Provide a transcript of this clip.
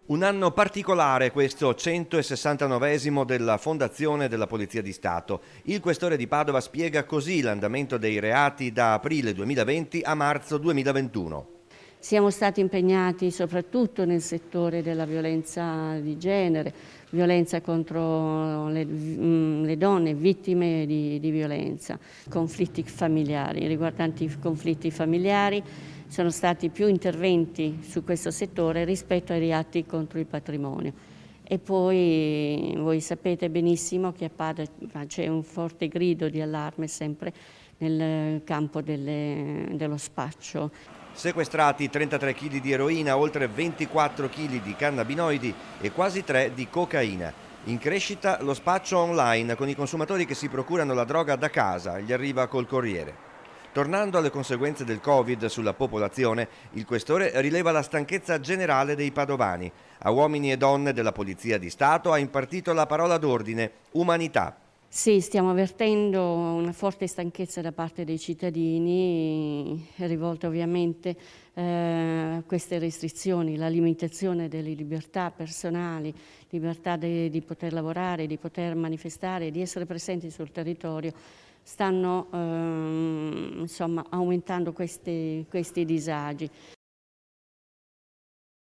Un anno particolare questo 169esimo della Fondazione della Polizia di Stato. Il questore di Padova spiega così l'andamento dei reati da aprile 2020 a marzo 2021. Siamo stati impegnati soprattutto nel settore della violenza di genere, violenza contro le donne vittime di violenza, conflitti familiari. Riguardanti i conflitti familiari sono stati più interventi su questo settore rispetto ai reati contro il patrimonio. E poi voi sapete benissimo che a Padova c'è un forte grido di allarme sempre nel campo dello spaccio. Sequestrati 33 kg di eroina, oltre 24 kg di cannabinoidi e quasi 3 di cocaina. In crescita lo spaccio online con i consumatori che si procurano la droga da casa, gli arriva col corriere. Tornando alle conseguenze del Covid sulla popolazione, il questore rileva la stanchezza generale dei padovani. A uomini e donne della Polizia di Stato ha impartito la parola d'ordine: umanità. Sì, stiamo avvertendo una forte stanchezza da parte dei cittadini, rivolta ovviamente a queste restrizioni, la limitazione delle libertà personali, libertà di poter lavorare, di poter manifestare, di essere presenti sul territorio, stanno insomma, aumentando questi disagi.